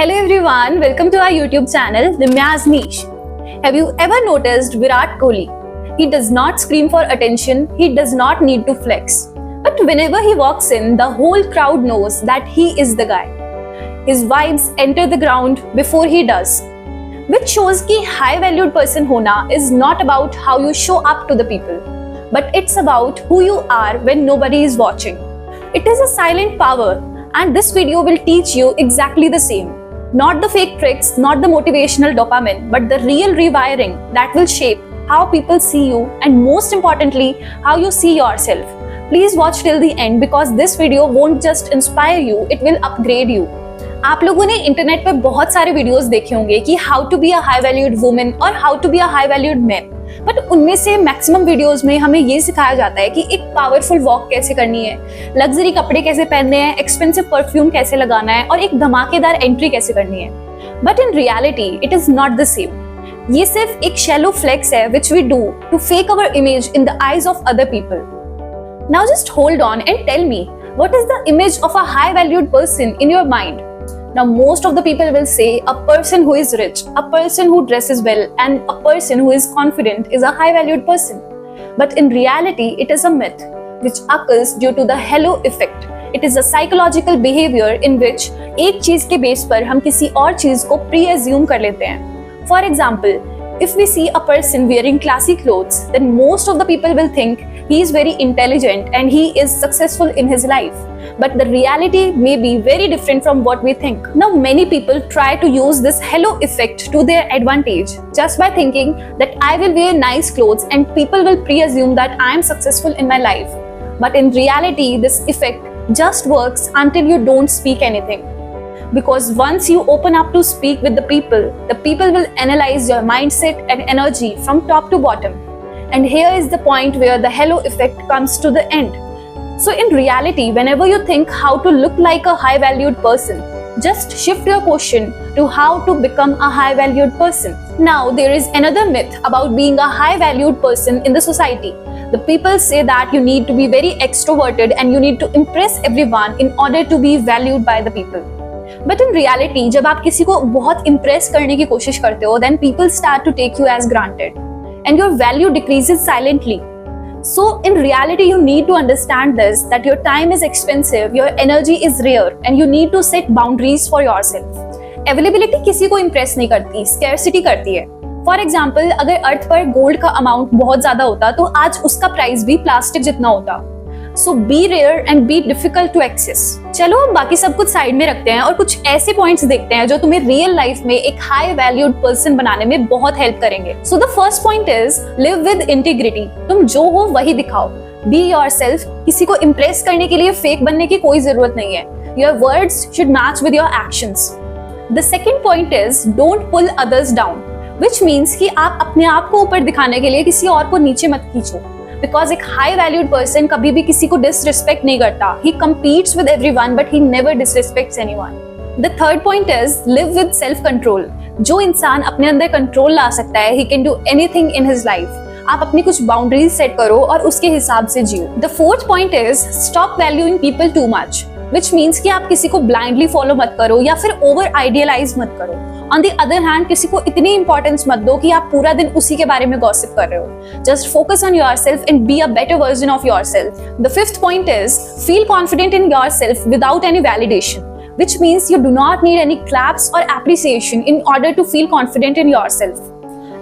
Hello everyone, welcome to our YouTube channel, Nimya's Niche. Have you ever noticed Virat Kohli? He does not scream for attention, he does not need to flex. But whenever he walks in, the whole crowd knows that he is the guy. His vibes enter the ground before he does. Which shows कि high valued person होना is not about how you show up to the people, but it's about who you are when nobody is watching. It is a silent power, and this video will teach you exactly the same. Not the fake tricks, not the motivational dopamine, but the real rewiring that will shape how people see you and most importantly, how you see yourself. Please watch till the end because this video won't just inspire you, it will upgrade you. आप लोगों ने internet पे बहुत सारे videos देखे होंगे कि how to be a high valued women और how to be a high valued man, but उनमें से मैक्सिमम वीडियोस में हमें ये सिखाया जाता है कि एक पावरफुल वॉक कैसे करनी है, लग्जरी कपड़े कैसे पहनने हैं, एक्सपेंसिव परफ्यूम कैसे लगाना है और एक धमाकेदार एंट्री कैसे करनी है. But in reality it is not the same. ये सिर्फ एक शैलो फ्लेक्स है which we do to fake our image in the eyes of other people. Now just hold on and tell me, what is the image of a high valued person in your mind? Now, most of the people will say a person who is rich, a person who dresses well, and a person who is confident is a high-valued person. But in reality, it is a myth which occurs due to the halo effect. It is a psychological behavior in which एक चीज के base पर हम किसी और चीज को pre-assume कर लेते हैं. For example, if we see a person wearing classy clothes, then most of the people will think he is very intelligent and he is successful in his life. But the reality may be very different from what we think. Now, many people try to use this halo effect to their advantage just by thinking that I will wear nice clothes and people will pre-assume that I am successful in my life. But in reality, this effect just works until you don't speak anything. Because once you open up to speak with the people will analyze your mindset and energy from top to bottom. And here is the point where the halo effect comes to the end. So in reality, whenever you think how to look like a high valued person, just shift your question to how to become a high valued person. Now there is another myth about being a high valued person in the society. The people say that you need to be very extroverted and you need to impress everyone in order to be valued by the people. But in reality, जब आप किसी को बहुत impress करने की कोशिश करते हो, then people start to take you as granted, and your value decreases silently. So in reality, you need to understand this, that your time is expensive, your energy is rare, and you need to set boundaries for yourself. Availability किसी को impress नहीं करती, scarcity करती है. For example, अगर अर्थ पर gold का amount बहुत ज्यादा होता तो आज उसका प्राइस भी प्लास्टिक जितना होता. So be rare and be difficult to access. चलो हम बाकी सब कुछ साइड में रखते हैं और कुछ ऐसे पॉइंट्स देखते हैं जो तुम्हें रियल लाइफ में एक हाई वैल्यूड पर्सन बनाने में बहुत हेल्प करेंगे. So the first point is live with integrity. तुम जो हो वही दिखाओ. Be yourself. किसी को इम्प्रेस करने के लिए फेक बनने की कोई जरूरत नहीं है. Your words should match with your actions. The second point is don't pull others down, which means कि आप अपने आप को ऊपर दिखाने के लिए किसी और को नीचे मत खींचो. Because एक high valued person कभी भी किसी को disrespect नहीं करता. He competes with everyone but he never disrespects anyone. The third point is live with self control. जो इंसान अपने अंदर कंट्रोल ला सकता है, he can do anything in his life. आप अपनी कुछ बाउंड्रीज सेट करो और उसके हिसाब से जियो. The fourth point is stop valuing people too much, which means कि आप किसी को blindly follow मत करो या फिर over idealize मत करो. On the other hand, किसी को इतनी importance मत दो कि आप पूरा दिन उसी के बारे में gossip कर रहे हो. Just focus on yourself and be a better version of yourself. The fifth point is feel confident in yourself without any validation, which means you do not need any claps or appreciation in order to feel confident in yourself.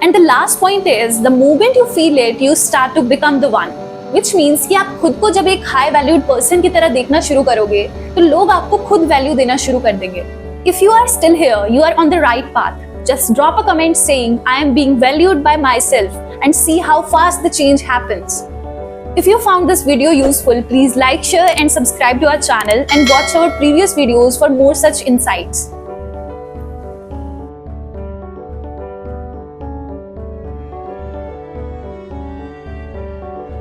And the last point is the moment you feel it, you start to become the one. Which means कि आप खुद को जब एक high valued person की तरह देखना शुरू करोगे, तो लोग आपको खुद वैल्यू देना शुरू कर देंगे. If you are still here, you are on the right path. Just drop a comment saying I am being valued by myself and see how fast the change happens. If you found this video useful, please like, share and subscribe to our channel and watch our previous videos for more such insights.